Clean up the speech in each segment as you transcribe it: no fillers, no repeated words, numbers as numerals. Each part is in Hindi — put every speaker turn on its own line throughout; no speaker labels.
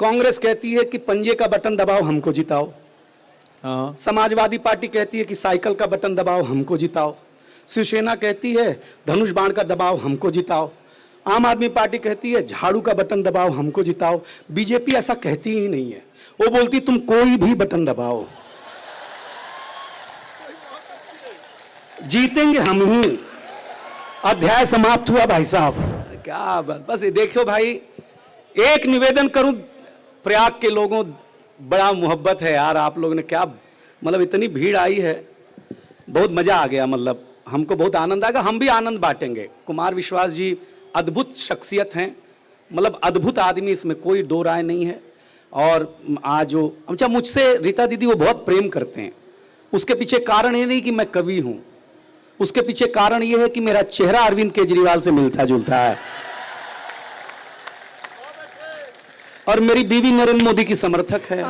कांग्रेस कहती है कि पंजे का बटन दबाओ हमको जिताओ। समाजवादी पार्टी कहती है कि साइकिल का बटन दबाओ हमको जिताओ। शिवसेना कहती है धनुष बाण का दबाओ हमको जिताओ। आम आदमी पार्टी कहती है झाड़ू का बटन दबाओ हमको जिताओ। बीजेपी ऐसा कहती ही नहीं है, वो बोलती तुम कोई भी बटन दबाओ, जीतेंगे हम ही। अध्याय समाप्त हुआ भाई साहब। क्या बस देखो भाई, एक निवेदन करूं प्रयाग के लोगों, बड़ा मोहब्बत है यार आप लोगों ने, क्या मतलब इतनी भीड़ आई है, बहुत मजा आ गया, मतलब हमको बहुत आनंद आएगा, हम भी आनंद बांटेंगे। कुमार विश्वास जी अद्भुत शख्सियत हैं, मतलब अद्भुत आदमी, इसमें कोई दो राय नहीं है। और आज वो अच्छा मुझसे रीता दीदी वो बहुत प्रेम करते हैं, उसके पीछे कारण ये नहीं कि मैं कवि हूं, उसके पीछे कारण ये है कि मेरा चेहरा अरविंद केजरीवाल से मिलता जुलता है और मेरी बीवी नरेंद्र मोदी की समर्थक है।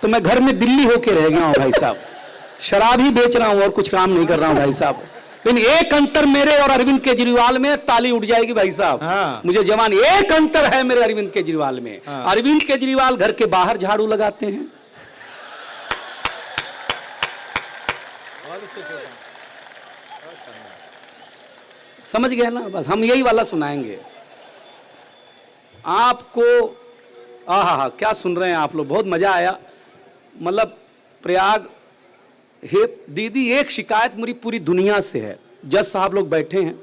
तो मैं घर में दिल्ली होके रह गया हूं भाई साहब, शराब ही बेच रहा हूं और कुछ काम नहीं कर रहा हूं भाई साहब। लेकिन एक अंतर मेरे और अरविंद केजरीवाल में, ताली उठ जाएगी भाई साहब। मुझे जवान, एक अंतर है मेरे अरविंद केजरीवाल में। अरविंद केजरीवाल घर के बाहर झाड़ू लगाते हैं, समझ गए ना? बस हम यही वाला सुनाएंगे आपको। आहा, क्या सुन रहे हैं आप लोग, बहुत मजा आया। मतलब प्रयाग हे दीदी, एक शिकायत मेरी पूरी दुनिया से है। जज साहब लोग बैठे हैं,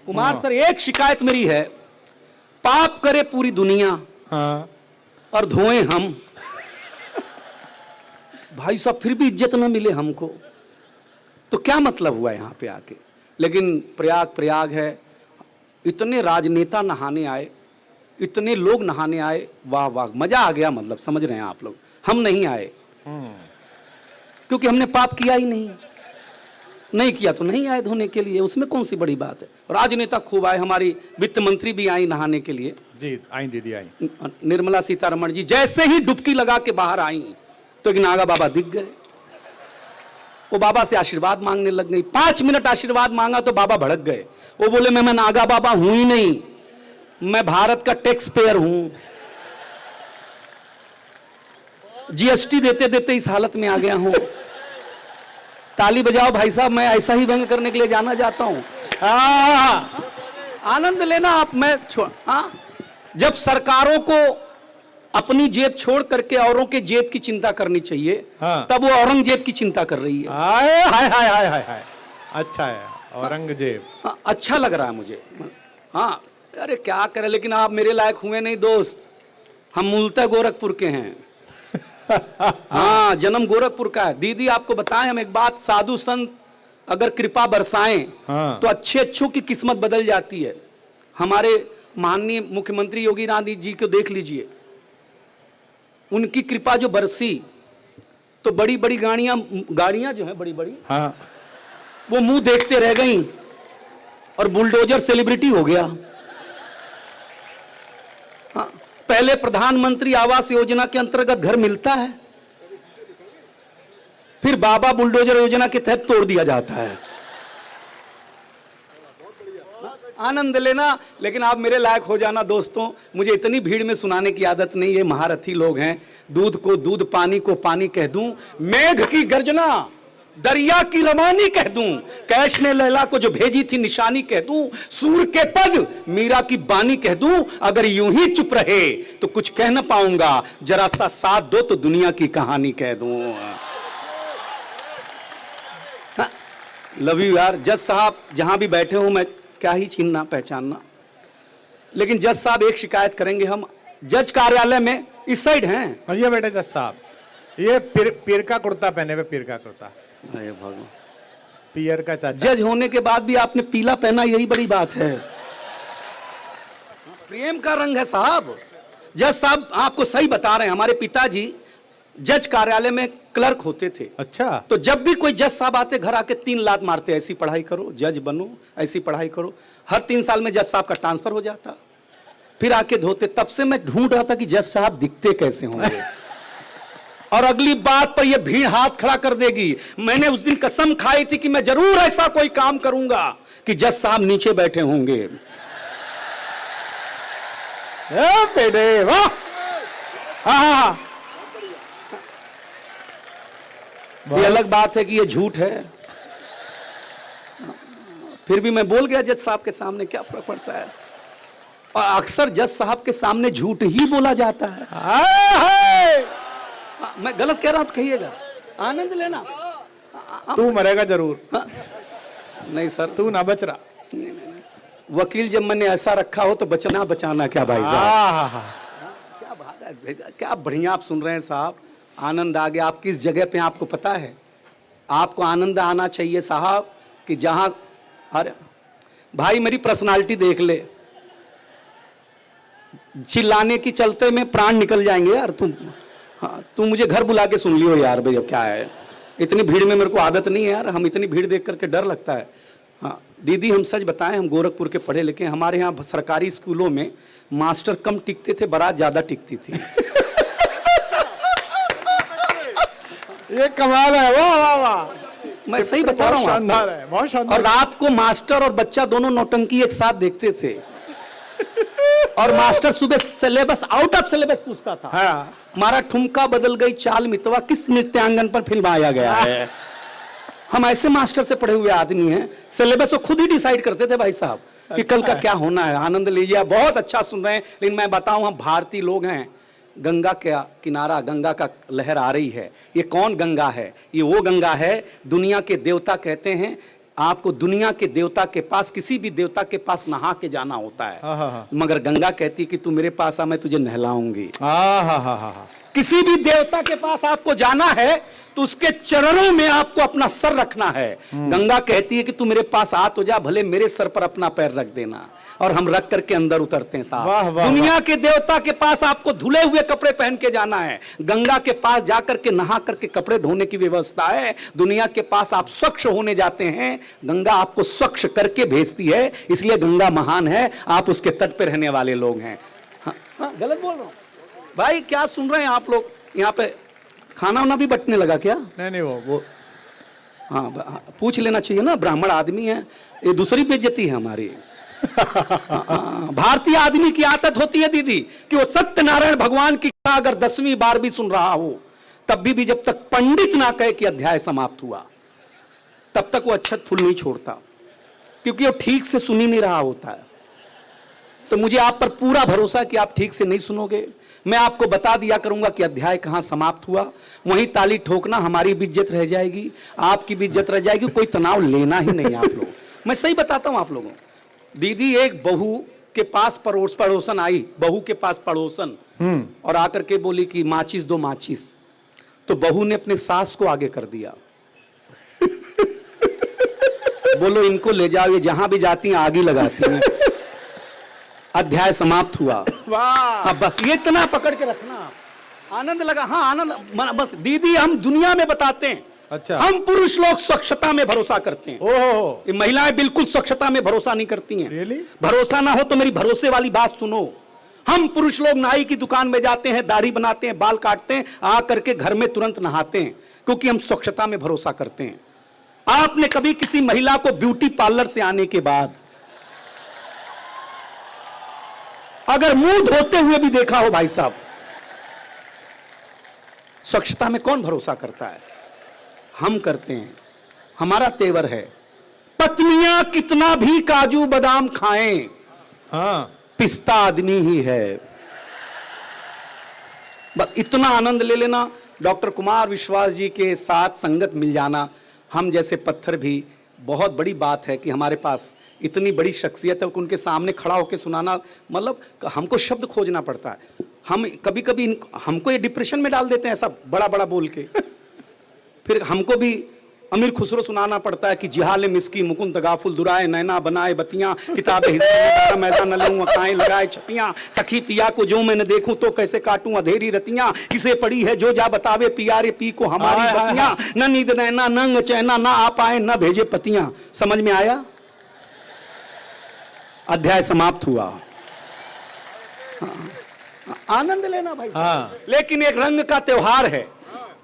कुमार सर, एक शिकायत मेरी है, पाप करे पूरी दुनिया और धोएं हम भाई साहब, फिर भी इज्जत ना मिले हमको, तो क्या मतलब हुआ यहां पे आके? लेकिन प्रयाग है, इतने राजनेता नहाने आए, इतने लोग नहाने आए, वाह वाह, मजा आ गया। मतलब समझ रहे हैं आप लोग, हम नहीं आए क्योंकि हमने पाप किया ही नहीं किया तो नहीं आए धोने के लिए, उसमें कौन सी बड़ी बात है। राजनेता खूब आए, हमारी वित्त मंत्री भी आई नहाने के लिए
जी, आई दीदी आई,
निर्मला सीतारमण जी जैसे ही डुबकी लगा के बाहर आई तो एक नागा बाबा दिख गए, वो बाबा से आशीर्वाद मांगने लग गई। 5 मिनट आशीर्वाद मांगा तो बाबा भड़क गए, वो बोले मैं नागा बाबा हूं ही नहीं, मैं भारत का टैक्स पेयर हूं, जीएसटी देते देते इस हालत में आ गया हूं। ताली बजाओ भाई साहब, मैं ऐसा ही व्यंग करने के लिए जाना चाहता हूं। आनंद लेना आप, मैं जब सरकारों को अपनी जेब छोड़ करके औरों के जेब की चिंता करनी चाहिए, तब वो औरंगजेब की चिंता कर रही है।
हाय हाय हाय हाय हाय, अच्छा है औरंगजेब।
अच्छा लग रहा है मुझे। हाँ अरे क्या करे, लेकिन आप मेरे लायक हुए नहीं दोस्त, हम मूलतः गोरखपुर के हैं। हाँ, जन्म गोरखपुर का है। दीदी आपको बताएं हम एक बात, साधु संत अगर कृपा बरसाएं तो अच्छे अच्छों की किस्मत बदल जाती है। हमारे माननीय मुख्यमंत्री योगी आदित्यनाथ जी को देख लीजिए, उनकी कृपा जो बरसी तो बड़ी बड़ी गाड़ियां जो है बड़ी बड़ी, वो मुंह देखते रह गई और बुलडोजर सेलिब्रिटी हो गया। हाँ, पहले प्रधानमंत्री आवास योजना के अंतर्गत घर मिलता है, फिर बाबा बुलडोजर योजना के तहत तोड़ दिया जाता है। आनंद लेना, लेकिन आप मेरे लायक हो जाना दोस्तों। मुझे इतनी भीड़ में सुनाने की आदत नहीं है, महारथी लोग हैं। दूध को दूध, पानी को पानी कह दूं, मेघ की गर्जना दरिया की रवानी कह दूं, कैश ने लैला को जो भेजी थी निशानी कह दूं, सूर के पद मीरा की बानी कह दूं, अगर यूं ही चुप रहे तो कुछ कह ना पाऊंगा, जरा सा साथ दो तो दुनिया की कहानी कह दूं। लव यू यार। जज साहब जहां भी बैठे हो, मैं क्या ही छीनना पहचानना, लेकिन जज साहब एक शिकायत करेंगे हम, जज कार्यालय में इस साइड हैं।
ये बेटे जज साहब, ये पीर का कुर्ता पहने हुए, पीर का कुर्ता,
अरे भगवान,
पियर का चाचा।
जज होने के बाद भी आपने पीला पहना, यही बड़ी बात है। प्रेम का रंग है साहब। जज साहब आपको सही बता रहे हैं, हमारे पिताजी जज कार्यालय में क्लर्क होते थे।
अच्छा, तो
जब भी कोई जज साहब आते घर आके 3 लात मारते, ऐसी पढ़ाई करो जज बनो, ऐसी पढ़ाई करो। हर 3 साल में जज साहब का ट्रांसफर हो जाता, फिर आके धोते। तब से मैं ढूंढ रहा था कि जज साहब दिखते कैसे होंगे। और अगली बात पर यह भीड़ हाथ खड़ा कर देगी। मैंने उस दिन कसम खाई थी कि मैं जरूर ऐसा कोई काम करूंगा कि जज साहब नीचे बैठे होंगे।
बेटे वाह,
अलग बात है कि ये झूठ है, फिर भी मैं बोल गया जज साहब के सामने, क्या फर्क पड़ता है। और अक्सर जज साहब के सामने झूठ ही बोला जाता है। मैं गलत कह रहा हूं तो कहिएगा, आनंद लेना।
तू मरेगा जरूर।
नहीं सर,
तू ना बच रहा।
वकील जब मैंने ऐसा रखा हो तो बचना बचाना क्या भाई साहब। क्या बात है, क्या बढ़िया आप सुन रहे हैं साहब, आनंद आ गया। आप किस जगह पे आपको पता है, आपको आनंद आना चाहिए साहब कि जहां, अरे भाई मेरी पर्सनालिटी देख ले, चिल्लाने की चलते में प्राण निकल जाएंगे यार। तुम, हाँ तुम मुझे घर बुला के सुन लियो यार भैया, क्या है इतनी भीड़ में, मेरे को आदत नहीं है यार, हम इतनी भीड़ देख करके डर लगता है। हाँ दीदी हम सच बताएं, हम गोरखपुर के पढ़े लिखे, हमारे यहाँ सरकारी स्कूलों में मास्टर कम टिकते थे, बारात ज्यादा टिकती थी।
ये कमाल है, वाह वाह वाह,
मैं सही बता रहा हूँ,
शानदार है, बहुत शानदार।
और रात को मास्टर और बच्चा दोनों नौटंकी एक साथ देखते थे। और मास्टर सुबह सिलेबस, आउट ऑफ सिलेबस पूछता था।
हाँ।
हमारा ठुमका बदल गई चाल मितवा किस नृत्यांगन पर फिल्माया गया है। हम ऐसे मास्टर से पढ़े हुए आदमी हैं, सिलेबस को खुद ही डिसाइड करते थे भाई साहब कि कल का क्या होना है। आनंद लीजिए, बहुत अच्छा सुन रहे हैं। लेकिन मैं बताऊं, हम भारतीय लोग हैं, गंगा का किनारा, गंगा का लहर आ रही है। ये कौन गंगा है? ये वो गंगा है, दुनिया के देवता कहते हैं आपको दुनिया के देवता के पास, किसी भी देवता के पास नहा के जाना होता है, मगर गंगा कहती है कि तू मेरे पास आ, मैं तुझे नहलाऊंगी। किसी भी देवता के पास आपको जाना है तो उसके चरणों में आपको अपना सर रखना है। गंगा कहती है कि तू मेरे पास आ तो जा, भले मेरे सर पर अपना पैर रख देना। और हम रख करके अंदर उतरते हैं साहब। दुनिया के देवता के पास आपको धुले हुए कपड़े पहन के जाना है, गंगा के पास जाकर के नहा करके कपड़े धोने की व्यवस्था है। दुनिया के पास आप स्वच्छ होने जाते हैं, गंगा आपको स्वच्छ करके भेजती है, इसलिए गंगा महान है। आप उसके तट पे रहने वाले लोग हैं। हाँ, गलत बोल रहा हूं भाई, क्या सुन रहे हैं आप लोग? यहाँ पे खाना वाना भी बंटने लगा क्या?
नहीं वो
हाँ पूछ लेना चाहिए ना, ब्राह्मण आदमी है, ये दूसरी बेइज्जती है हमारी। भारतीय आदमी की आदत होती है दीदी कि वो सत्यनारायण भगवान की कथा अगर 10वीं बार भी सुन रहा हो, तब भी जब तक पंडित ना कहे कि अध्याय समाप्त हुआ, तब तक वो अक्षत फूल नहीं छोड़ता, क्योंकि वो ठीक से सुन ही नहीं रहा होता है। तो मुझे आप पर पूरा भरोसा है कि आप ठीक से नहीं सुनोगे। मैं आपको बता दिया करूंगा कि अध्याय कहां समाप्त हुआ, वहीं ताली ठोकना, हमारी भी इज्जत रह जाएगी, आपकी भी इज्जत रह जाएगी, कोई तनाव लेना ही नहीं आप लोग। मैं सही बताता हूं आप लोगों। दीदी एक बहू के पास पड़ोसन आई, बहू के पास पड़ोसन, और आकर के बोली कि माचिस दो माचिस। तो बहू ने अपने सास को आगे कर दिया। बोलो इनको ले जाओ, ये जहां भी जाती हैं आग ही लगाती हैं। अध्याय समाप्त हुआ। हाँ बस ये इतना पकड़ के रखना। आनंद लगा? हाँ आनंद, बस दीदी हम दुनिया में बताते हैं।
अच्छा।
हम पुरुष लोग स्वच्छता में भरोसा करते हैं।
ओहो।
ये महिलाएं बिल्कुल स्वच्छता में भरोसा नहीं करती हैं।
Really?
भरोसा ना हो तो मेरी भरोसे वाली बात सुनो। हम पुरुष लोग नाई की दुकान में जाते हैं, दाढ़ी बनाते हैं, बाल काटते हैं, आ करके घर में तुरंत नहाते हैं, क्योंकि हम स्वच्छता में भरोसा करते हैं। आपने कभी किसी महिला को ब्यूटी पार्लर से आने के बाद अगर मुंह धोते हुए भी देखा हो भाई साहब? स्वच्छता में कौन भरोसा करता है? हम करते हैं, हमारा तेवर है। पत्नियां कितना भी काजू बादाम खाएं,
हाँ
पिस्ता आदमी ही है। बस इतना आनंद ले लेना। डॉक्टर कुमार विश्वास जी के साथ संगत मिल जाना, हम जैसे पत्थर भी, बहुत बड़ी बात है कि हमारे पास इतनी बड़ी शख्सियत है कि उनके सामने खड़ा होकर सुनाना, मतलब हमको शब्द खोजना पड़ता है। हम कभी कभी हमको ये डिप्रेशन में डाल देते हैं ऐसा बड़ा बड़ा बोल के। फिर हमको भी अमीर खुसरो सुनाना पड़ता है कि जिहाल मिस्की मुकुंद गाफुल दुराए नैना बनाए बतियां, किताबे हिस्सा मैदान न लूं अकाएं लगाए छतियां, सखी पिया को जो मैं न देखूं तो कैसे काटूं अधेरी रतियां, किसे पड़ी है जो जा बतावे पियारे पी को हमारी बतियां, न नींद नैना नंग चैना ना आ पाए न भेजे पतियां। समझ में आया? अध्याय समाप्त हुआ। आनंद लेना भाई। हाँ। लेकिन एक रंग का त्योहार है,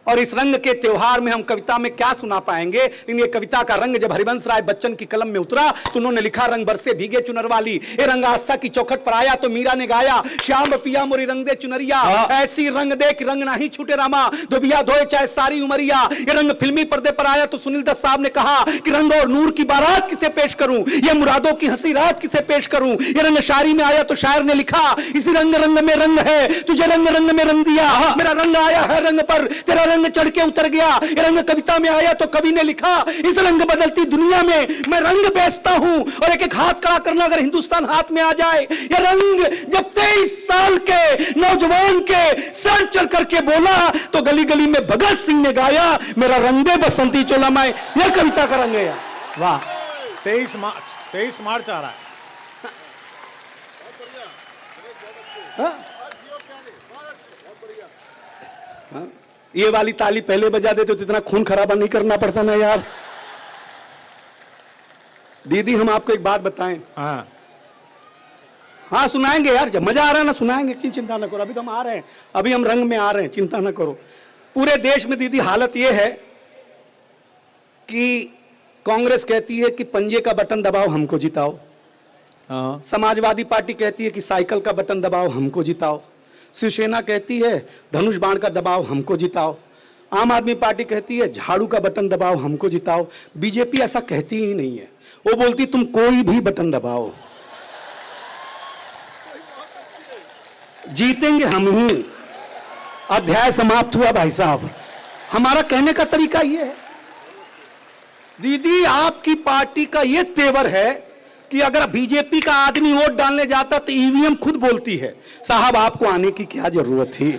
और इस रंग के त्योहार में हम कविता में क्या सुना पाएंगे, लेकिन ये कविता का रंग जब हरिवंश राय बच्चन की कलम में उतरा तो उन्होंने लिखा, रंग बरसे भीगे चुनर वाली, ये रंग आस्था की चौखट पर आया तो मीरा ने गाया, श्याम पिया मोरी रंग दे चुनरिया, ऐसी रंग दे कि रंग नहीं छूटे रामा, धोबिया धोए चाहे सारी उमरिया। ये रंग फिल्मी पर्दे पर आया तो सुनील दत्त साहब ने कहा कि रंग और नूर की बारात किसे पेश करूं, ये मुरादों की हंसी रात किसे पेश करूं। ये रंग शायरी में आया तो शायर ने लिखा, इसी रंग रंग में रंग है, तुझे रंग रंग में रंग दिया, मेरा रंग आया है रंग पर, तेरा रंग चढ़ के उतर गया। ये रंग कविता में आया तो कवि ने लिखा, इस रंग बदलती दुनिया में मैं रंग बेचता हूं, और एक एक हाथ खड़ा करना अगर हिंदुस्तान हाथ में आ जाए। ये रंग जब 23 साल के नौजवान के सर चढ़ करके बोला तो गली गली में भगत सिंह ने गाया, मेरा रंग दे बसंती चोला मैं। यह कविता का रंग है यार।
वाह, 23 मार्च आ रहा है।
ये वाली ताली पहले बजा देते तो इतना खून खराबा नहीं करना पड़ता ना यार। दीदी हम आपको एक बात बताएं। हाँ सुनाएंगे यार, जब मजा आ रहा है ना सुनाएंगे, चिंता ना करो, अभी तो हम आ रहे हैं, अभी हम रंग में आ रहे हैं, चिंता ना करो। पूरे देश में दीदी हालत यह है कि कांग्रेस कहती है कि पंजे का बटन दबाओ हमको जिताओ, समाजवादी पार्टी कहती है कि साइकिल का बटन दबाओ हमको जिताओ, शिवसेना कहती है धनुष बाण का दबाव हमको जिताओ, आम आदमी पार्टी कहती है झाड़ू का बटन दबाव हमको जिताओ। बीजेपी ऐसा कहती ही नहीं है, वो बोलती तुम कोई भी बटन दबाओ, जीतेंगे हम ही। अध्याय समाप्त हुआ भाई साहब। हमारा कहने का तरीका यह है दीदी, आपकी पार्टी का यह तेवर है कि अगर बीजेपी का आदमी वोट डालने जाता तो ईवीएम खुद बोलती है, साहब आपको आने की क्या जरूरत थी,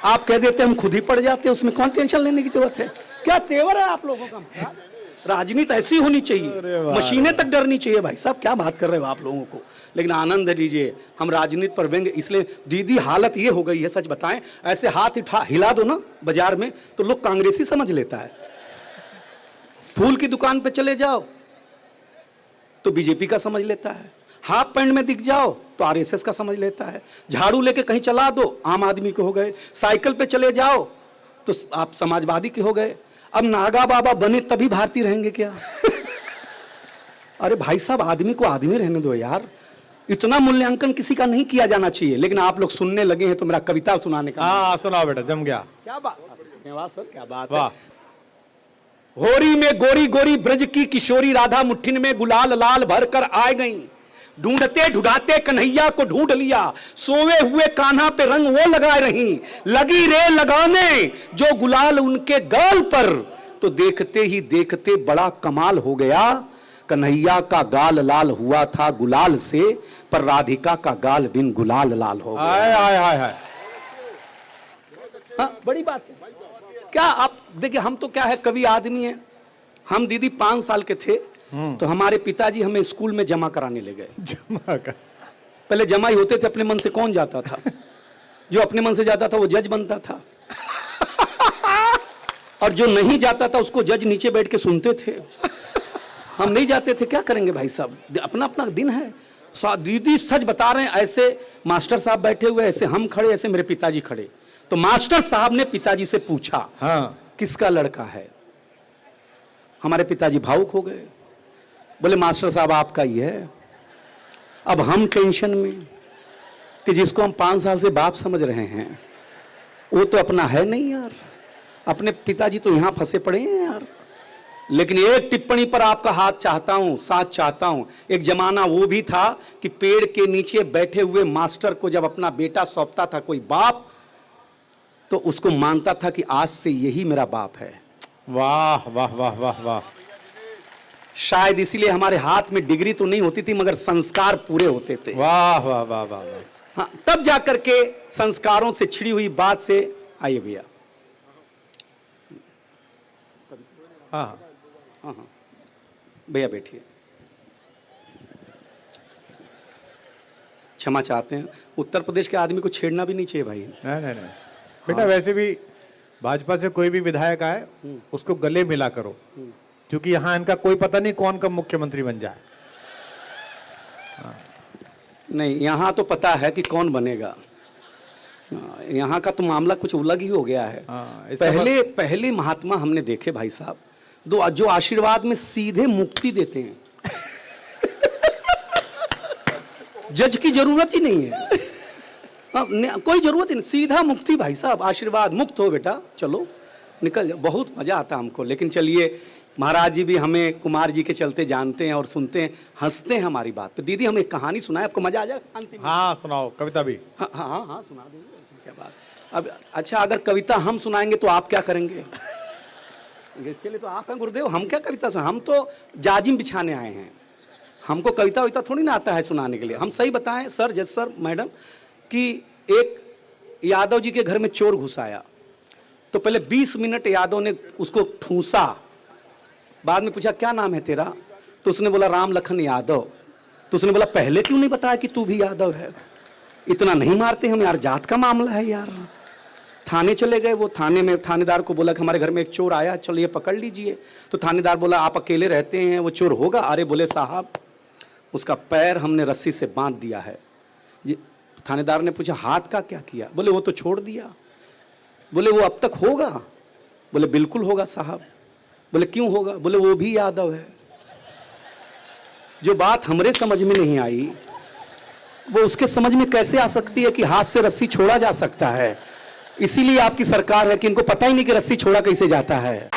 आप कह देते हम खुद ही पड़ जाते, उसमें कौन टेंशन लेने की जरूरत है। क्या तेवर है आप लोगों का। राजनीति ऐसी होनी चाहिए, मशीनें तक डरनी चाहिए। भाई साहब क्या बात कर रहे हो आप लोगों को, लेकिन आनंद लीजिए, हम राजनीति पर व्यंग्य। इसलिए दीदी हालत ये हो गई है, सच बताएं, ऐसे हाथ उठा हिला दो ना बाजार में तो लोग कांग्रेसी समझ लेता है, फूल की दुकान पे चले जाओ तो बीजेपी का समझ लेता है, हाफ पैंट में दिख जाओ तो आरएसएस का समझ लेता है, झाड़ू लेके कहीं चला दो आम आदमी के हो गए, साइकिल पे चले जाओ तो आप समाजवादी के हो गए। अब नागा बाबा बने तभी भारतीय रहेंगे क्या। अरे भाई साहब आदमी को आदमी रहने दो यार, इतना मूल्यांकन किसी का नहीं किया जाना चाहिए। लेकिन आप लोग सुनने लगे हैं तो मेरा कविता सुनाने का।
हाँ सुनाओ बेटा, जम गया।
क्या बात सर, क्या बात है। होरी में गोरी गोरी ब्रज की किशोरी राधा मुट्ठिन में गुलाल लाल भर कर आ गई, ढूंढते ढूंढाते कन्हैया को ढूंढ लिया, सोए हुए कान्हा पे रंग वो लगा रही, लगी रे लगाने जो गुलाल उनके गाल पर, तो देखते ही देखते बड़ा कमाल हो गया, कन्हैया का गाल लाल हुआ था गुलाल से, पर राधिका का गाल बिन गुलाल लाल हो गया।
आय आय आय आय।
हाँ बड़ी बात है। क्या आप देखिए, हम तो क्या है कवि आदमी है। हम दीदी 5 साल के थे तो हमारे पिताजी हमें स्कूल में जमा कराने ले गए।
जमा कर,
पहले जमा ही होते थे, अपने मन से कौन जाता था, जो अपने मन से जाता था वो जज बनता था, और जो नहीं जाता था उसको जज नीचे बैठ के सुनते थे। हम नहीं जाते थे, क्या करेंगे भाई साहब, अपना अपना दिन है। दीदी सच बता रहे हैं, ऐसे मास्टर साहब बैठे हुए, ऐसे हम खड़े, ऐसे मेरे पिताजी खड़े, तो मास्टर साहब ने पिताजी से पूछा किसका लड़का है। हमारे पिताजी भावुक हो गए, बोले मास्टर साहब आपका ही है। अब हम टेंशन में कि जिसको हम 5 साल से बाप समझ रहे हैं वो तो अपना है नहीं यार, अपने पिताजी तो यहां फंसे पड़े हैं यार। लेकिन एक टिप्पणी पर आपका हाथ चाहता हूं, साथ चाहता हूं। एक जमाना वो भी था कि पेड़ के नीचे बैठे हुए मास्टर को जब अपना बेटा सौंपता था कोई बाप, तो उसको मानता था कि आज से यही मेरा बाप है।
वाह वाह वाह वाह वाह।
शायद इसीलिए हमारे हाथ में डिग्री तो नहीं होती थी मगर संस्कार पूरे होते थे।
वाह वाह वाह वाह।
हाँ, तब जाकर के संस्कारों से छिड़ी हुई बात से। आइए भैया।
हाँ
हाँ हाँ भैया बैठिए। क्षमा चाहते हैं, उत्तर प्रदेश के आदमी को छेड़ना भी नहीं चाहिए भाई।
नहीं नहीं नहीं बेटा, वैसे भी भाजपा से कोई भी विधायक आए उसको गले मिला करो, क्योंकि यहाँ इनका कोई पता नहीं कौन कब मुख्यमंत्री बन जाए।
नहीं, यहाँ तो पता है कि कौन बनेगा। यहाँ का तो मामला कुछ अलग ही हो गया है। पहले महात्मा हमने देखे भाई साहब, जो आशीर्वाद में सीधे मुक्ति देते हैं। जज की जरूरत ही नहीं है, कोई जरूरत ही नहीं, सीधा मुक्ति भाई साहब, आशीर्वाद, मुक्त हो बेटा, चलो निकल जाओ। बहुत मजा आता हमको। लेकिन चलिए, महाराज जी भी हमें कुमार जी के चलते जानते हैं और सुनते हैं, हंसते हैं हमारी बात पे। दीदी हम एक कहानी सुनाए, आपको मजा आ जाए?
हाँ सुनाओ, कविता भी।
हाँ हाँ हाँ सुना देंगे, क्या बात। अब अच्छा, अगर कविता हम सुनाएंगे तो आप क्या करेंगे? इसके लिए तो आप हैं गुरुदेव, हम क्या कविता सुना, हम तो जाजिम बिछाने आए हैं, हमको कविता वविता थोड़ी ना आता है सुनाने के लिए। हम सही बताएं सर, जज सर, मैडम, कि एक यादव जी के घर में चोर घुस आया, तो पहले 20 मिनट यादव ने उसको ठूसा, बाद में पूछा क्या नाम है तेरा, तो उसने बोला राम लखन यादव। तो उसने बोला पहले क्यों नहीं बताया कि तू भी यादव है? इतना नहीं मारते हम यार, जात का मामला है यार। थाने चले गए, वो थाने में थानेदार को बोला कि हमारे घर में एक चोर आया, चलिए पकड़ लीजिए। तो थानेदार बोला आप अकेले रहते हैं, वो चोर होगा? अरे बोले साहब उसका पैर हमने रस्सी से बांध दिया है जी। थानेदार ने पूछा हाथ का क्या किया? बोले वो तो छोड़ दिया। बोले वो अब तक होगा? बोले बिल्कुल होगा साहब। बोले क्यों होगा? बोले वो भी यादव है। जो बात हमरे समझ में नहीं आई वो उसके समझ में कैसे आ सकती है कि हाथ से रस्सी छोड़ा जा सकता है? इसीलिए आपकी सरकार है कि इनको पता ही नहीं कि रस्सी छोड़ा कैसे जाता है।